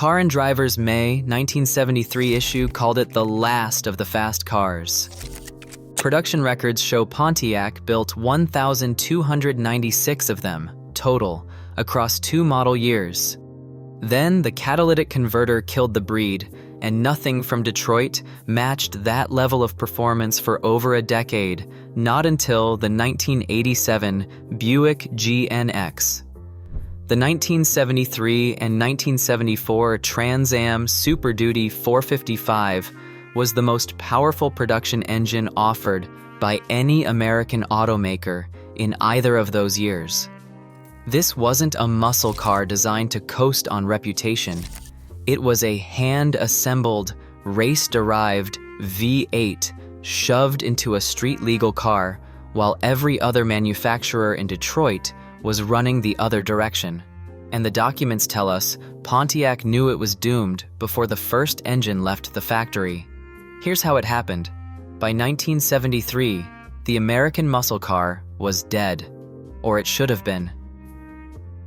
Car and Driver's May 1973 issue called it the last of the fast cars. Production records show Pontiac built 1,296 of them, total, across 2 model years. Then the catalytic converter killed the breed, and nothing from Detroit matched that level of performance for over a decade, not until the 1987 Buick GNX. The 1973 and 1974 Trans Am Superduty 455 was the most powerful production engine offered by any American automaker in either of those years. This wasn't a muscle car designed to coast on reputation. It was a hand-assembled, race-derived V8 shoved into a street-legal car while every other manufacturer in Detroit was running the other direction. And the documents tell us Pontiac knew it was doomed before the first engine left the factory. Here's how it happened. By 1973, the American muscle car was dead, or it should have been.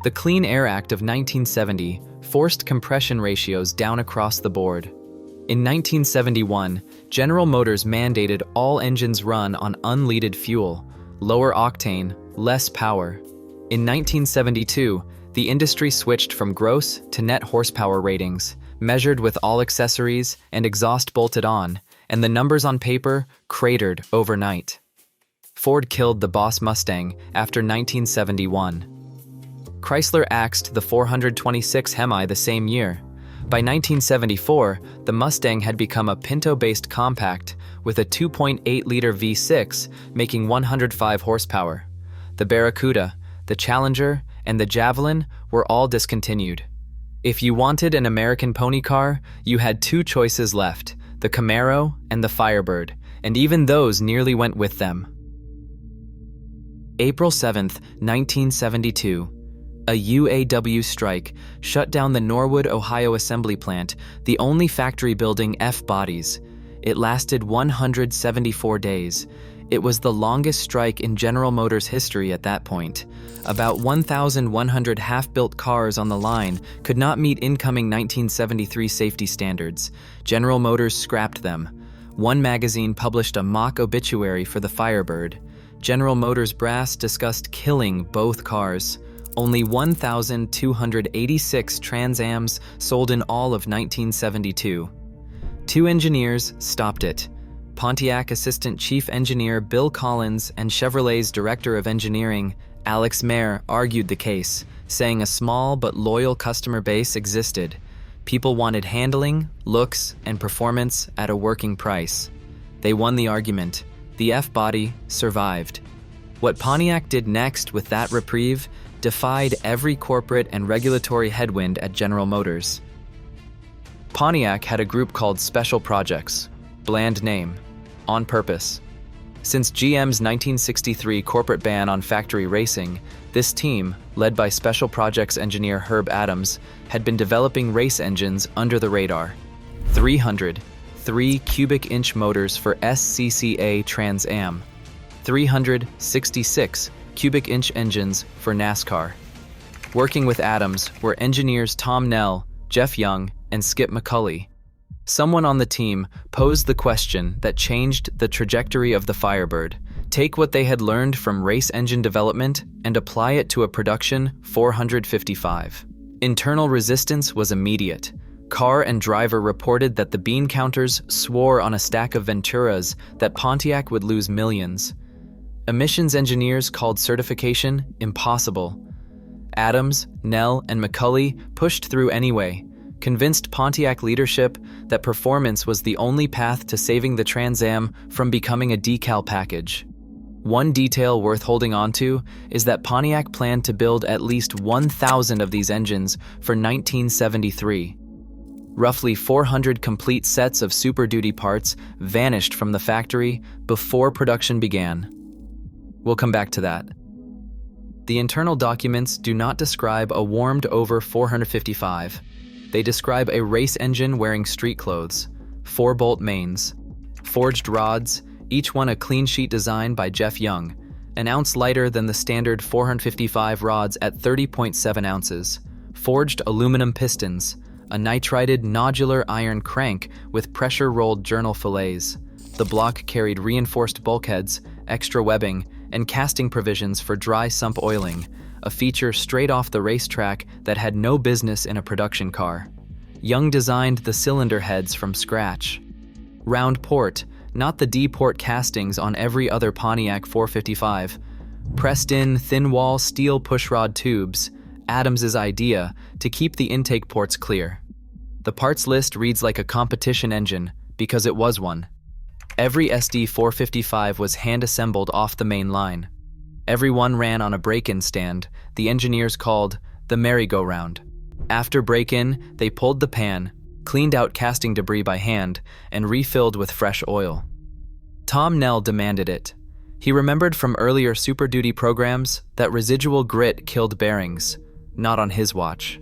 The Clean Air Act of 1970 forced compression ratios down across the board. In 1971, General Motors mandated all engines run on unleaded fuel, lower octane, less power. In 1972, the industry switched from gross to net horsepower ratings, measured with all accessories and exhaust bolted on, and the numbers on paper cratered overnight. Ford killed the Boss Mustang after 1971. Chrysler axed the 426 Hemi the same year. By 1974, the Mustang had become a Pinto-based compact with a 2.8-liter V6 making 105 horsepower. The Barracuda, the Challenger, and the Javelin were all discontinued. If you wanted an American pony car, you had 2 choices left, the Camaro and the Firebird, and even those nearly went with them. April 7, 1972. A UAW strike shut down the Norwood, Ohio assembly plant, the only factory building F-bodies. It lasted 174 days. It was the longest strike in General Motors history at that point. About 1,100 half-built cars on the line could not meet incoming 1973 safety standards. General Motors scrapped them. One magazine published a mock obituary for the Firebird. General Motors brass discussed killing both cars. Only 1,286 Trans Ams sold in all of 1972. 2 engineers stopped it. Pontiac Assistant Chief Engineer Bill Collins and Chevrolet's Director of Engineering, Alex Mayer, argued the case, saying a small but loyal customer base existed. People wanted handling, looks, and performance at a working price. They won the argument. The F-body survived. What Pontiac did next with that reprieve defied every corporate and regulatory headwind at General Motors. Pontiac had a group called Special Projects, bland name, on purpose. Since GM's 1963 corporate ban on factory racing, this team, led by Special Projects engineer Herb Adams, had been developing race engines under the radar. 303 cubic inch motors for SCCA Trans Am, 366 cubic inch engines for NASCAR. Working with Adams were engineers Tom Nell, Jeff Young, and Skip McCulley. Someone on the team posed the question that changed the trajectory of the Firebird. Take what they had learned from race engine development and apply it to a production 455. Internal resistance was immediate. Car and Driver reported that the bean counters swore on a stack of Venturas that Pontiac would lose millions. Emissions engineers called certification impossible. Adams, Nell, and McCulley pushed through anyway, convinced Pontiac leadership that performance was the only path to saving the Trans Am from becoming a decal package. One detail worth holding on to is that Pontiac planned to build at least 1,000 of these engines for 1973. Roughly 400 complete sets of Super Duty parts vanished from the factory before production began. We'll come back to that. The internal documents do not describe a warmed-over 455. They describe a race engine wearing street clothes, 4-bolt mains, forged rods, each one a clean sheet design by Jeff Young, an ounce lighter than the standard 455 rods at 30.7 ounces, forged aluminum pistons, a nitrided nodular iron crank with pressure-rolled journal fillets. The block carried reinforced bulkheads, extra webbing, and casting provisions for dry sump oiling, a feature straight off the racetrack that had no business in a production car. Young designed the cylinder heads from scratch. Round port, not the D-port castings on every other Pontiac 455. Pressed-in, thin-wall steel pushrod tubes, Adams's idea to keep the intake ports clear. The parts list reads like a competition engine, because it was one. Every SD 455 was hand-assembled off the main line. Every one ran on a break-in stand the engineers called the merry-go-round. After break-in, they pulled the pan, cleaned out casting debris by hand, and refilled with fresh oil. Tom Nell demanded it. He remembered from earlier Superduty programs that residual grit killed bearings, not on his watch.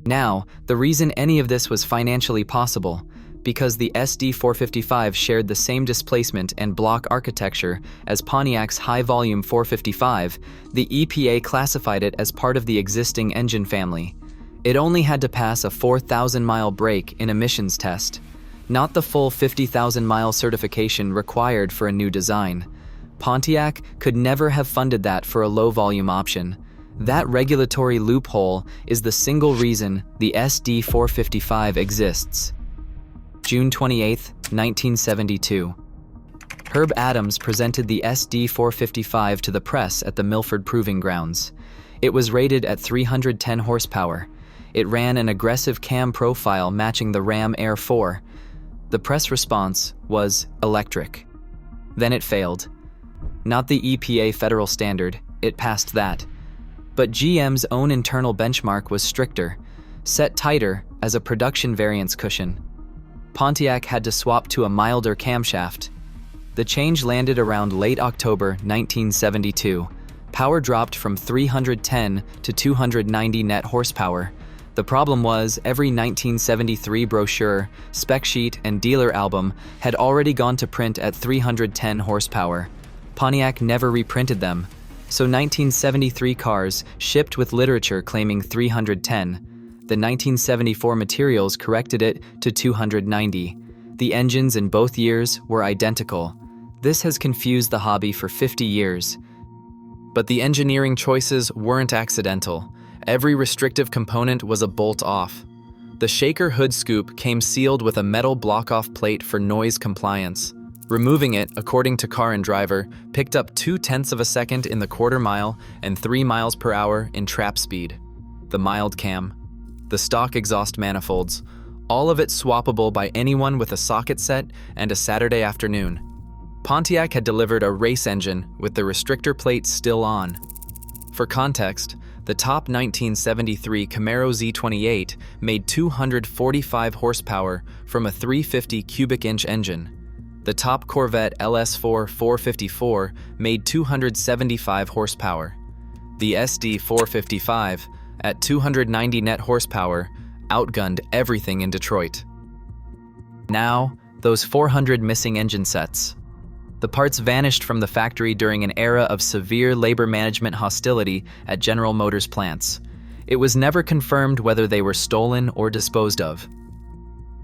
Now, the reason any of this was financially possible, because the SD455 shared the same displacement and block architecture as Pontiac's high-volume 455, the EPA classified it as part of the existing engine family. It only had to pass a 4,000-mile break in emissions test, not the full 50,000-mile certification required for a new design. Pontiac could never have funded that for a low-volume option. That regulatory loophole is the single reason the SD455 exists. June 28, 1972. Herb Adams presented the SD455 to the press at the Milford Proving Grounds. It was rated at 310 horsepower. It ran an aggressive cam profile matching the Ram Air 4. The press response was electric. Then it failed. Not the EPA federal standard, it passed that. But GM's own internal benchmark was stricter, set tighter as a production variance cushion. Pontiac had to swap to a milder camshaft. The change landed around late October 1972. Power dropped from 310 to 290 net horsepower. The problem was every 1973 brochure, spec sheet, and dealer album had already gone to print at 310 horsepower. Pontiac never reprinted them, so 1973 cars shipped with literature claiming 310. The 1974 materials corrected it to 290. The engines in both years were identical. This has confused the hobby for 50 years. But the engineering choices weren't accidental. Every restrictive component was a bolt-off. The shaker hood scoop came sealed with a metal block-off plate for noise compliance. Removing it, according to Car and Driver, picked up 0.2 of a second in the quarter mile and 3 miles per hour in trap speed. The mild cam, the stock exhaust manifolds, all of it swappable by anyone with a socket set and a Saturday afternoon. Pontiac had delivered a race engine with the restrictor plate still on. For context, the top 1973 Camaro Z28 made 245 horsepower from a 350 cubic inch engine. The top Corvette LS4 454 made 275 horsepower. The SD 455, at 290 net horsepower, outgunned everything in Detroit. Now, those 400 missing engine sets. The parts vanished from the factory during an era of severe labor management hostility at General Motors plants. It was never confirmed whether they were stolen or disposed of.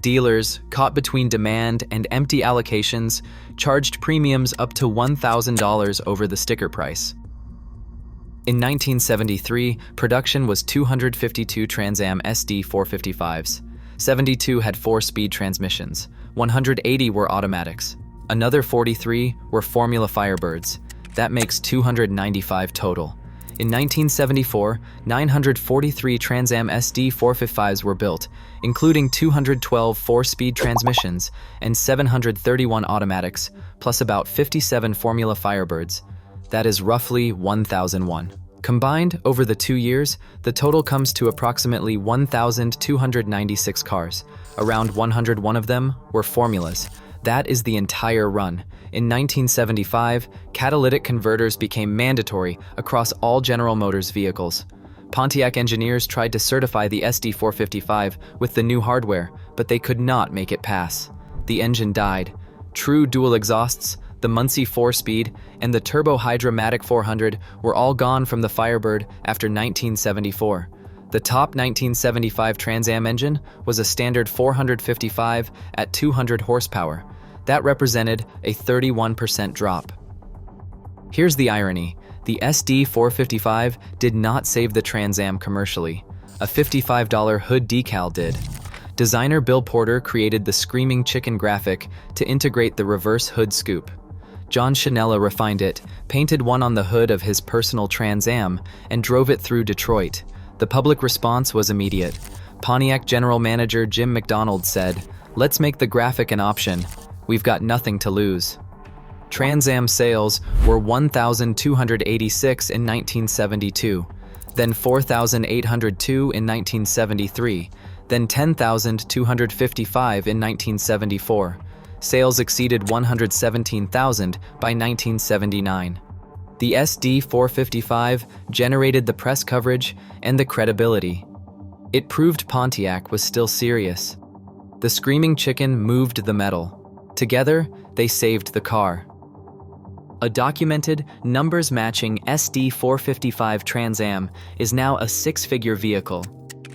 Dealers, caught between demand and empty allocations, charged premiums up to $1,000 over the sticker price. In 1973, production was 252 Trans Am SD 455s. 72 had 4-speed transmissions. 180 were automatics. Another 43 were Formula Firebirds. That makes 295 total. In 1974, 943 Trans Am SD 455s were built, including 212 4-speed transmissions and 731 automatics, plus about 57 Formula Firebirds. That is roughly 1,001. Combined, over the 2 years, the total comes to approximately 1,296 cars. Around 101 of them were formulas. That is the entire run. In 1975, catalytic converters became mandatory across all General Motors vehicles. Pontiac engineers tried to certify the SD455 with the new hardware, but they could not make it pass. The engine died. True dual exhausts, the Muncie 4-speed, and the Turbo Hydra-Matic 400 were all gone from the Firebird after 1974. The top 1975 Trans Am engine was a standard 455 at 200 horsepower. That represented a 31% drop. Here's the irony. The SD 455 did not save the Trans Am commercially. A $55 hood decal did. Designer Bill Porter created the Screaming Chicken graphic to integrate the reverse hood scoop. John Chanella refined it, painted one on the hood of his personal Trans Am, and drove it through Detroit. The public response was immediate. Pontiac General Manager Jim McDonald said, "Let's make the graphic an option. We've got nothing to lose." Trans Am sales were 1,286 in 1972, then 4,802 in 1973, then 10,255 in 1974. Sales exceeded 117,000 by 1979. The SD 455 generated the press coverage and the credibility. It proved Pontiac was still serious. The Screaming Chicken moved the metal. Together, they saved the car. A documented, numbers-matching SD 455 Trans Am is now a six-figure vehicle.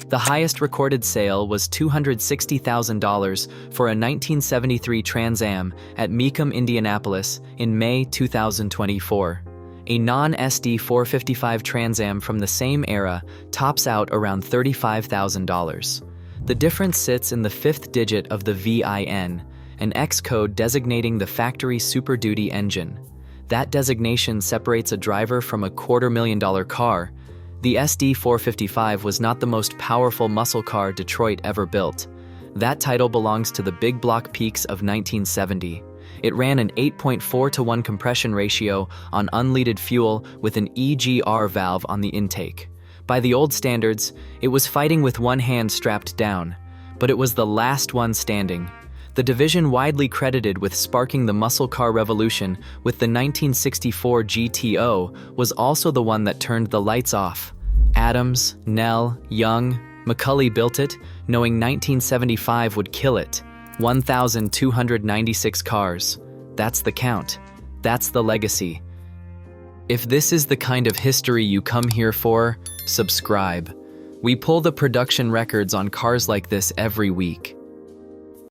The highest recorded sale was $260,000 for a 1973 Trans Am at Mecum, Indianapolis in May 2024. A non-SD 455 Trans Am from the same era tops out around $35,000. The difference sits in the fifth digit of the VIN, an X code designating the factory Superduty engine. That designation separates a driver from a $250,000 car. The SD 455 was not the most powerful muscle car Detroit ever built. That title belongs to the big block peaks of 1970. It ran an 8.4-to-1 compression ratio on unleaded fuel with an EGR valve on the intake. By the old standards, it was fighting with one hand strapped down, but it was the last one standing. The division widely credited with sparking the muscle car revolution with the 1964 GTO was also the one that turned the lights off. Adams, Nell, Young, McCulley built it, knowing 1975 would kill it. 1,296 cars. That's the count. That's the legacy. If this is the kind of history you come here for, subscribe. We pull the production records on cars like this every week.